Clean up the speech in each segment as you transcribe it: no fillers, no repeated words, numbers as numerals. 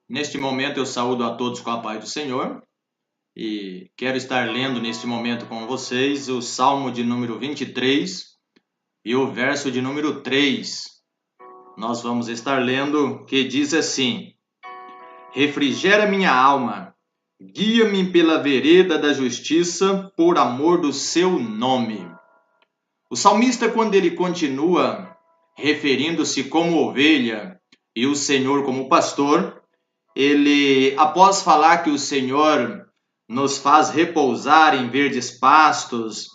Neste momento eu saúdo a todos com a paz do Senhor e quero estar lendo neste momento com vocês o Salmo de número 23 e o verso de número 3. Nós vamos estar lendo que diz assim: Refrigera minha alma, guia-me pela vereda da justiça, por amor do seu nome. O salmista, quando ele continua referindo-se como ovelha e o Senhor como pastor, ele, após falar que o Senhor nos faz repousar em verdes pastos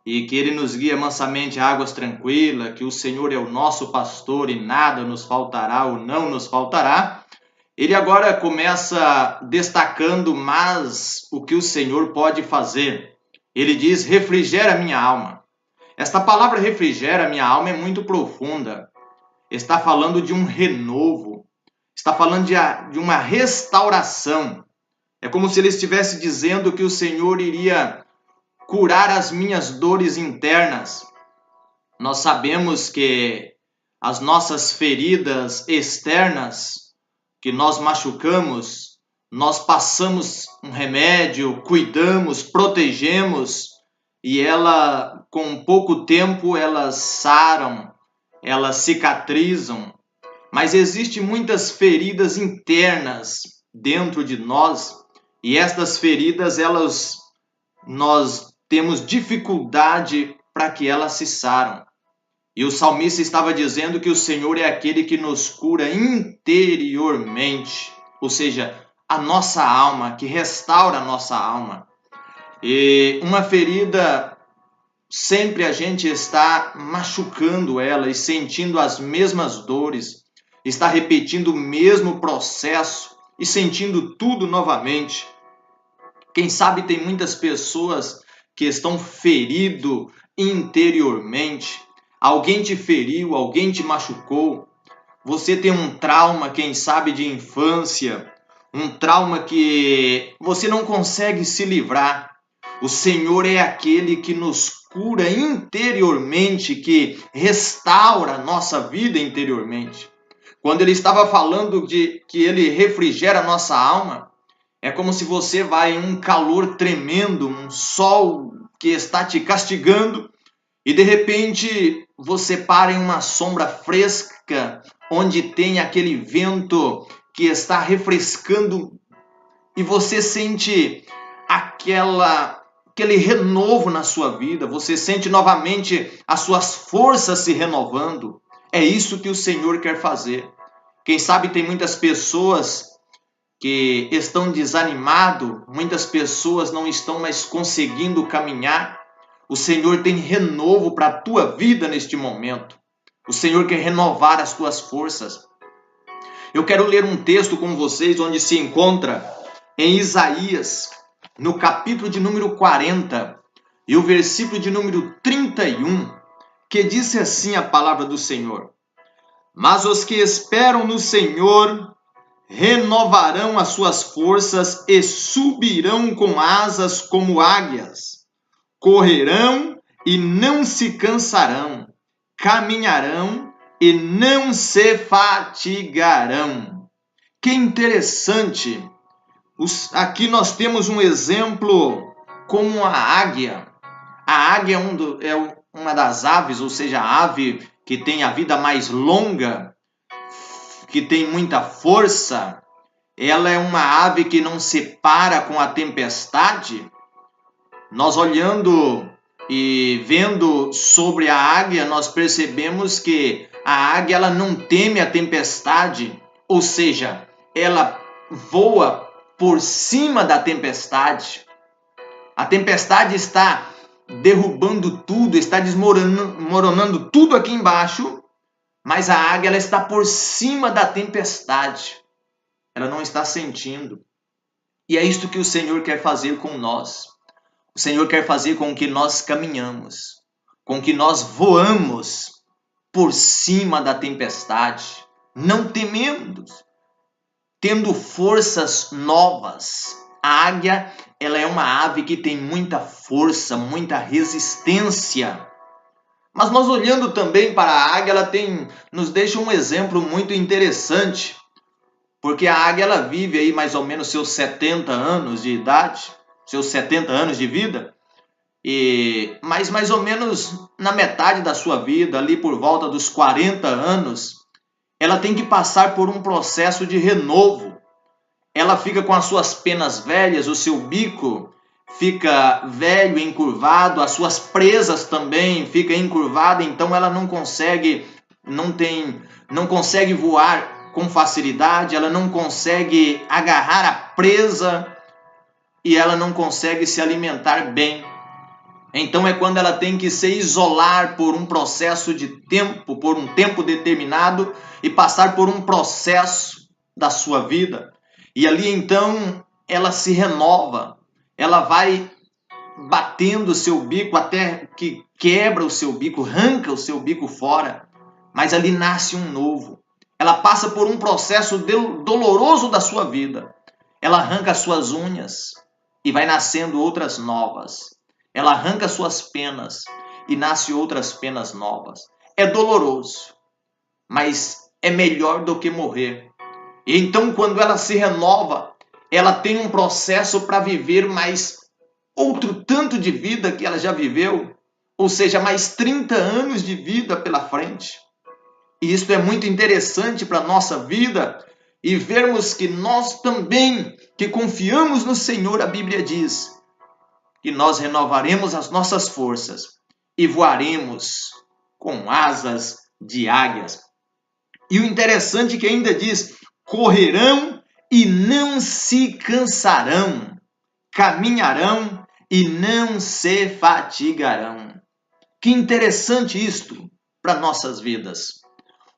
e que ele nos guia mansamente a águas tranquilas, que o Senhor é o nosso pastor e nada nos faltará ou não nos faltará, ele agora começa destacando mais o que o Senhor pode fazer. Ele diz: refrigera minha alma. Esta palavra refrigera minha alma é muito profunda. Está falando de um renovo. Está falando de uma restauração. É como se ele estivesse dizendo que o Senhor iria curar as minhas dores internas. Nós sabemos que as nossas feridas externas, que nós machucamos, nós passamos um remédio, cuidamos, protegemos, e ela, com pouco tempo, elas saram, elas cicatrizam. Mas existem muitas feridas internas dentro de nós, e estas feridas, nós temos dificuldade para que elas se saram. E o salmista estava dizendo que o Senhor é aquele que nos cura interiormente, ou seja, a nossa alma, que restaura a nossa alma. E uma ferida, sempre a gente está machucando ela e sentindo as mesmas dores, está repetindo o mesmo processo e sentindo tudo novamente. Quem sabe tem muitas pessoas que estão ferido interiormente. Alguém te feriu, alguém te machucou. Você tem um trauma, quem sabe, de infância, um trauma que você não consegue se livrar. O Senhor é aquele que nos cura interiormente, que restaura a nossa vida interiormente. Quando ele estava falando de que ele refrigera a nossa alma, é como se você vai em um calor tremendo, um sol que está te castigando, e de repente você para em uma sombra fresca, onde tem aquele vento que está refrescando, e você sente aquele renovo na sua vida, você sente novamente as suas forças se renovando. É isso que o Senhor quer fazer. Quem sabe tem muitas pessoas que estão desanimados, muitas pessoas não estão mais conseguindo caminhar. O Senhor tem renovo para a tua vida neste momento. O Senhor quer renovar as tuas forças. Eu quero ler um texto com vocês onde se encontra em Isaías, no capítulo de número 40 e o versículo de número 31, que diz assim a palavra do Senhor: Mas os que esperam no Senhor renovarão as suas forças e subirão com asas como águias. Correrão e não se cansarão, caminharão e não se fatigarão. Que interessante! Aqui nós temos um exemplo como a águia. A águia é uma das aves, ou seja, a ave que tem a vida mais longa, que tem muita força. Ela é uma ave que não se para com a tempestade. Nós olhando e vendo sobre a águia, nós percebemos que a águia ela não teme a tempestade, ou seja, ela voa por cima da tempestade. A tempestade está derrubando tudo, está desmoronando tudo aqui embaixo, mas a águia ela está por cima da tempestade. Ela não está sentindo. E é isto que o Senhor quer fazer com nós. O Senhor quer fazer com que nós caminhamos, com que nós voamos por cima da tempestade, não temendo, tendo forças novas. A águia, ela é uma ave que tem muita força, muita resistência. Mas nós olhando também para a águia, ela nos deixa um exemplo muito interessante. Porque a águia ela vive aí mais ou menos seus 70 anos de idade, seus 70 anos de vida, mas mais ou menos na metade da sua vida, ali por volta dos 40 anos, ela tem que passar por um processo de renovo. Ela fica com as suas penas velhas, o seu bico fica velho, encurvado, as suas presas também ficam encurvadas, então ela não consegue voar com facilidade, ela não consegue agarrar a presa e ela não consegue se alimentar bem. Então é quando ela tem que se isolar por um processo de tempo, por um tempo determinado e passar por um processo da sua vida. E ali então ela se renova, ela vai batendo o seu bico até que quebra o seu bico, arranca o seu bico fora, mas ali nasce um novo. Ela passa por um processo doloroso da sua vida. Ela arranca as suas unhas e vai nascendo outras novas. Ela arranca suas penas e nasce outras penas novas. É doloroso, mas é melhor do que morrer. E então, quando ela se renova, ela tem um processo para viver mais outro tanto de vida que ela já viveu, ou seja, mais 30 anos de vida pela frente. E isso é muito interessante para a nossa vida e vermos que nós também, que confiamos no Senhor, a Bíblia diz, que nós renovaremos as nossas forças e voaremos com asas de águias. E o interessante é que ainda diz, correrão e não se cansarão, caminharão e não se fatigarão. Que interessante isto para nossas vidas.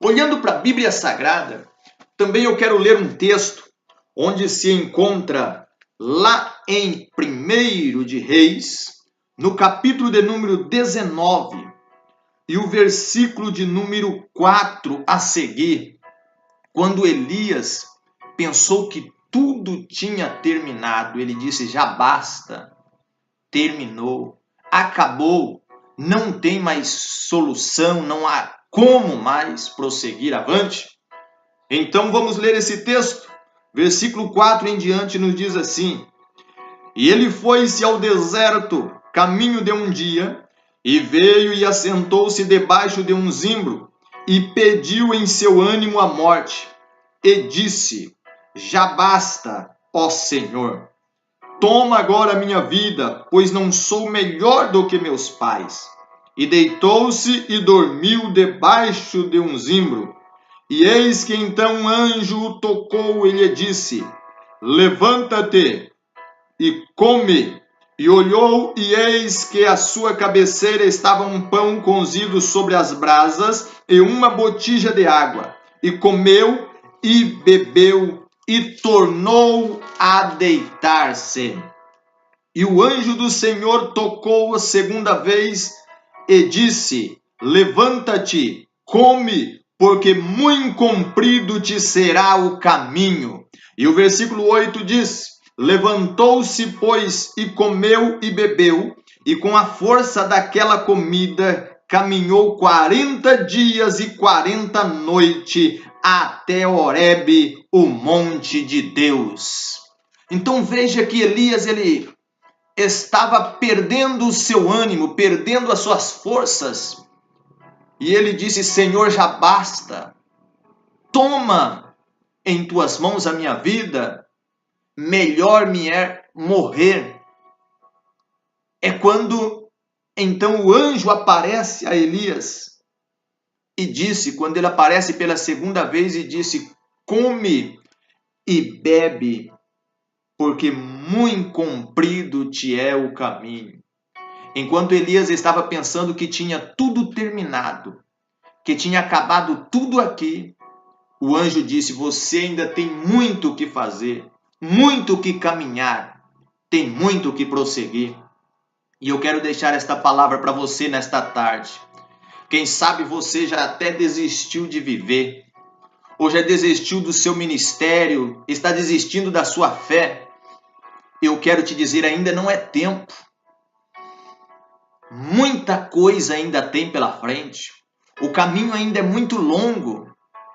Olhando para a Bíblia Sagrada, também eu quero ler um texto onde se encontra lá em 1 de Reis, no capítulo de número 19, e o versículo de número 4 a seguir, quando Elias pensou que tudo tinha terminado, ele disse, já basta, terminou, acabou, não tem mais solução, não há como mais prosseguir avante. Então vamos ler esse texto. Versículo 4 em diante nos diz assim: E ele foi-se ao deserto, caminho de um dia, e veio e assentou-se debaixo de um zimbro, e pediu em seu ânimo a morte, e disse, já basta, ó Senhor, toma agora a minha vida, pois não sou melhor do que meus pais. E deitou-se e dormiu debaixo de um zimbro. E eis que então um anjo o tocou e lhe disse, levanta-te e come. E olhou, e eis que à sua cabeceira estava um pão cozido sobre as brasas e uma botija de água. E comeu e bebeu e tornou a deitar-se. E o anjo do Senhor tocou a segunda vez e disse, levanta-te, come, porque muito comprido te será o caminho. E o versículo 8 diz, levantou-se, pois, e comeu e bebeu, e com a força daquela comida caminhou 40 dias e 40 noites até Horebe, o monte de Deus. Então veja que Elias, ele estava perdendo o seu ânimo, perdendo as suas forças. E ele disse, Senhor, já basta. Toma em tuas mãos a minha vida. Melhor me é morrer. É quando então o anjo aparece a Elias e disse, quando ele aparece pela segunda vez e disse, come e bebe, porque muito comprido te é o caminho. Enquanto Elias estava pensando que tinha tudo terminado, que tinha acabado tudo aqui, o anjo disse, você ainda tem muito o que fazer, muito o que caminhar, tem muito o que prosseguir. E eu quero deixar esta palavra para você nesta tarde. Quem sabe você já até desistiu de viver, ou já desistiu do seu ministério, está desistindo da sua fé. Eu quero te dizer, ainda não é tempo. Muita coisa ainda tem pela frente. O caminho ainda é muito longo.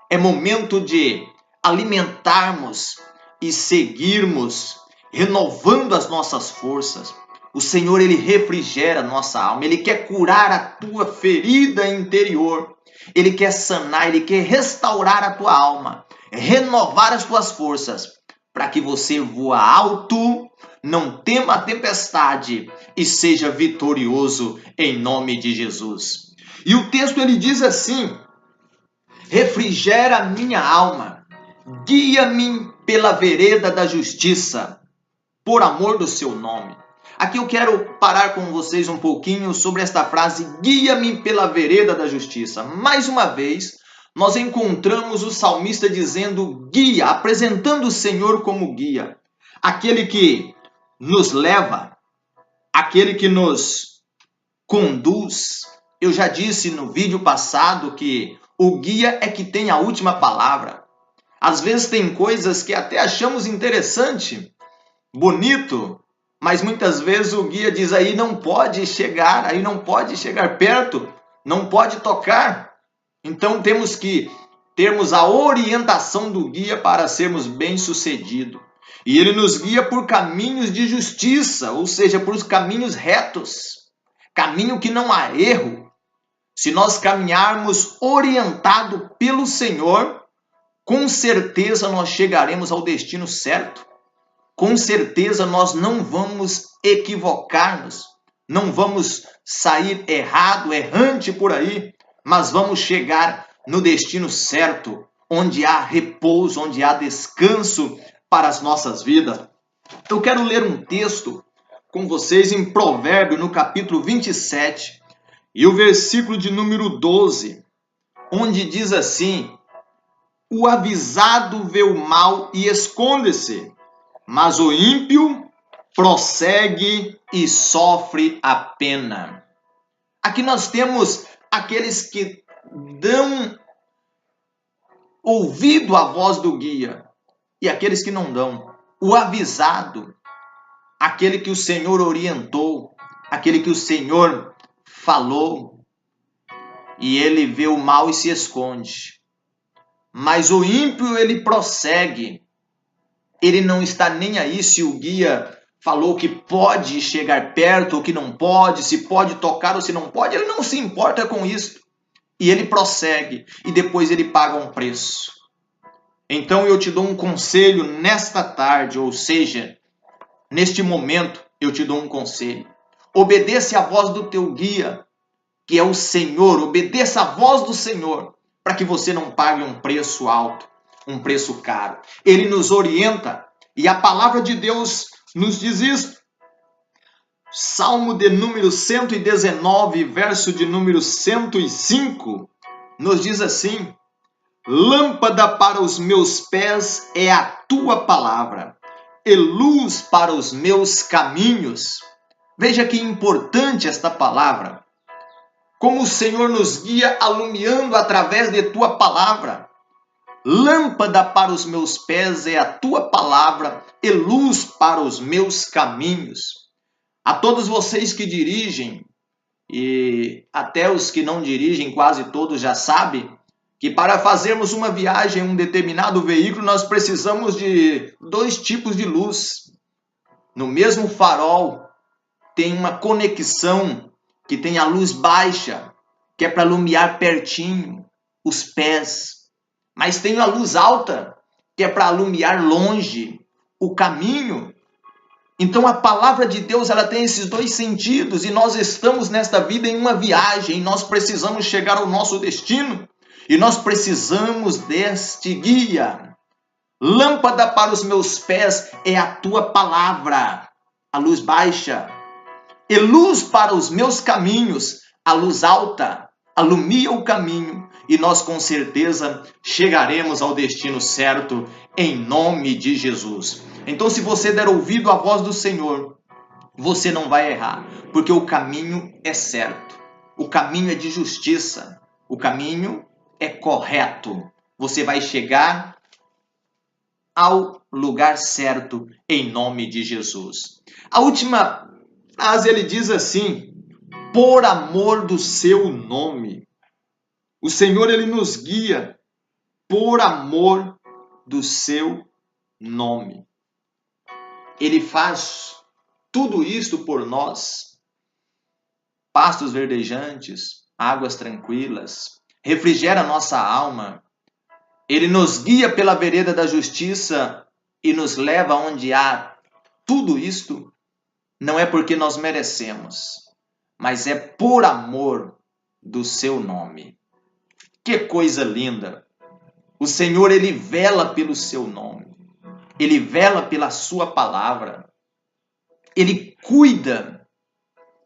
É momento de alimentarmos e seguirmos renovando as nossas forças. O Senhor, Ele refrigera a nossa alma, Ele quer curar a tua ferida interior, Ele quer sanar, Ele quer restaurar a tua alma, renovar as tuas forças, para que você voe alto, não tema a tempestade e seja vitorioso em nome de Jesus. E o texto ele diz assim: refrigera a minha alma, guia-me pela vereda da justiça, por amor do seu nome. Aqui eu quero parar com vocês um pouquinho sobre esta frase, guia-me pela vereda da justiça. Mais uma vez, nós encontramos o salmista dizendo guia, apresentando o Senhor como guia. Aquele que nos leva, aquele que nos conduz. Eu já disse no vídeo passado que o guia é que tem a última palavra. Às vezes tem coisas que até achamos interessante, bonito, mas muitas vezes o guia diz aí não pode chegar perto, não pode tocar. Então temos que termos a orientação do guia para sermos bem-sucedidos. E ele nos guia por caminhos de justiça, ou seja, por caminhos retos, caminho que não há erro. Se nós caminharmos orientado pelo Senhor, com certeza nós chegaremos ao destino certo. Com certeza nós não vamos equivocar-nos, não vamos sair errante por aí, mas vamos chegar no destino certo, onde há repouso, onde há descanso para as nossas vidas. Eu quero ler um texto com vocês em Provérbios, no capítulo 27, e o versículo de número 12, onde diz assim: o avisado vê o mal e esconde-se, mas o ímpio prossegue e sofre a pena. Aqui nós temos aqueles que dão ouvido à voz do guia e aqueles que não dão. O avisado, aquele que o Senhor orientou, aquele que o Senhor falou, e ele vê o mal e se esconde. Mas o ímpio, ele prossegue. Ele não está nem aí se o guia falou que pode chegar perto ou que não pode, se pode tocar ou se não pode, ele não se importa com isso. E ele prossegue e depois ele paga um preço. Então eu te dou um conselho nesta tarde, ou seja, neste momento eu te dou um conselho. Obedeça a voz do teu guia, que é o Senhor, obedeça a voz do Senhor, para que você não pague um preço alto, um preço caro. Ele nos orienta e a palavra de Deus nos diz isso. Salmo de número 119, verso de número 105, nos diz assim: lâmpada para os meus pés é a tua palavra, e luz para os meus caminhos. Veja que importante esta palavra. Como o Senhor nos guia alumiando através de tua palavra. Lâmpada para os meus pés é a tua palavra e luz para os meus caminhos. A todos vocês que dirigem, e até os que não dirigem, quase todos já sabem, que para fazermos uma viagem em um determinado veículo, nós precisamos de 2 tipos de luz. No mesmo farol, tem uma conexão que tem a luz baixa, que é para alumiar pertinho os pés. Mas tem a luz alta, que é para alumiar longe o caminho. Então a palavra de Deus, ela tem esses 2 sentidos, e nós estamos nesta vida em uma viagem, e nós precisamos chegar ao nosso destino, e nós precisamos deste guia. Lâmpada para os meus pés é a tua palavra, a luz baixa, e luz para os meus caminhos, a luz alta, alumia o caminho, e nós com certeza chegaremos ao destino certo, em nome de Jesus. Então, se você der ouvido à voz do Senhor, você não vai errar, porque o caminho é certo, o caminho é de justiça, o caminho é correto. Você vai chegar ao lugar certo, em nome de Jesus. A última frase, ele diz assim: por amor do seu nome. O Senhor, ele nos guia por amor do seu nome. Ele faz tudo isto por nós. Pastos verdejantes, águas tranquilas, refrigera nossa alma. Ele nos guia pela vereda da justiça e nos leva onde há tudo isto. Não é porque nós merecemos, mas é por amor do seu nome. Que coisa linda! O Senhor, Ele vela pelo seu nome. Ele vela pela sua palavra. Ele cuida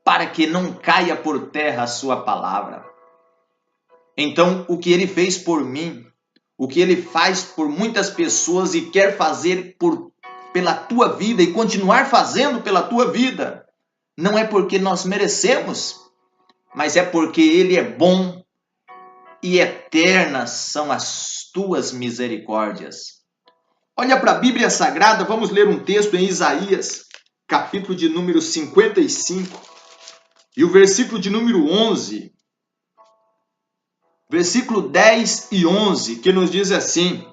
para que não caia por terra a sua palavra. Então, o que Ele fez por mim, o que Ele faz por muitas pessoas e quer fazer pela tua vida e continuar fazendo pela tua vida, não é porque nós merecemos, mas é porque Ele é bom e eternas são as tuas misericórdias. Olha para a Bíblia Sagrada, vamos ler um texto em Isaías, capítulo de número 55, e o versículo de número 11, versículo 10 e 11, que nos diz assim: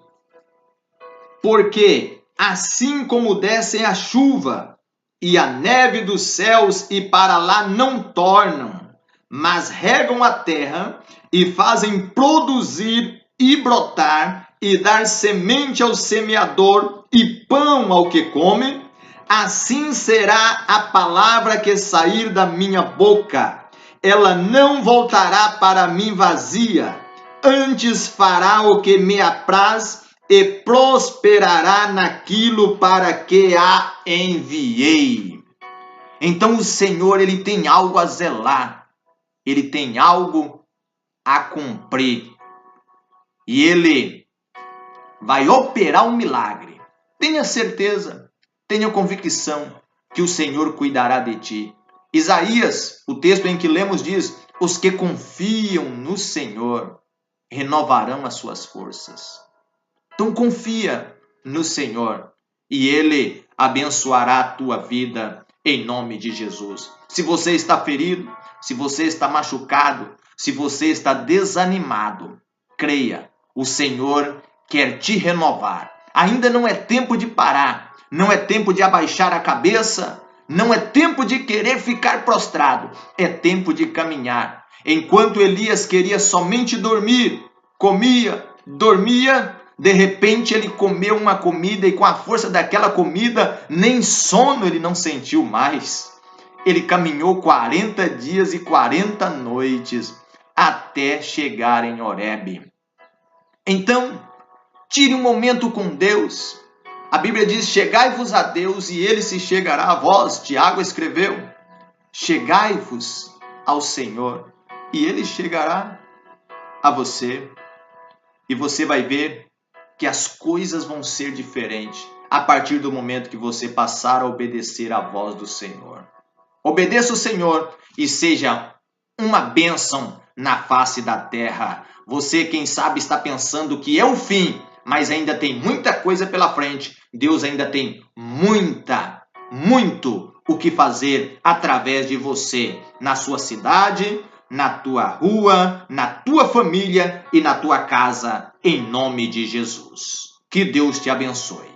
porque assim como descem a chuva e a neve dos céus e para lá não tornam, mas regam a terra e fazem produzir e brotar e dar semente ao semeador e pão ao que come, assim será a palavra que sair da minha boca. Ela não voltará para mim vazia, antes fará o que me apraz e prosperará naquilo para que a enviei. Então o Senhor, Ele tem algo a zelar, Ele tem algo a cumprir. E Ele vai operar um milagre. Tenha certeza, tenha convicção que o Senhor cuidará de ti. Isaías, o texto em que lemos diz: os que confiam no Senhor renovarão as suas forças. Então confia no Senhor e Ele abençoará a tua vida em nome de Jesus. Se você está ferido, se você está machucado, se você está desanimado, creia, o Senhor quer te renovar. Ainda não é tempo de parar, não é tempo de abaixar a cabeça, não é tempo de querer ficar prostrado, é tempo de caminhar. Enquanto Elias queria somente dormir, comia, dormia, de repente ele comeu uma comida e com a força daquela comida, nem sono ele não sentiu mais. Ele caminhou 40 dias e 40 noites até chegar em Horebe. Então, tire um momento com Deus. A Bíblia diz: chegai-vos a Deus e Ele se chegará a vós. Tiago escreveu: chegai-vos ao Senhor e Ele chegará a você. E você vai ver que as coisas vão ser diferentes a partir do momento que você passar a obedecer à voz do Senhor. Obedeça o Senhor e seja uma bênção na face da terra. Você, quem sabe, está pensando que é o fim, mas ainda tem muita coisa pela frente. Deus ainda tem muito o que fazer através de você, na sua cidade, na tua rua, na tua família e na tua casa, em nome de Jesus. Que Deus te abençoe.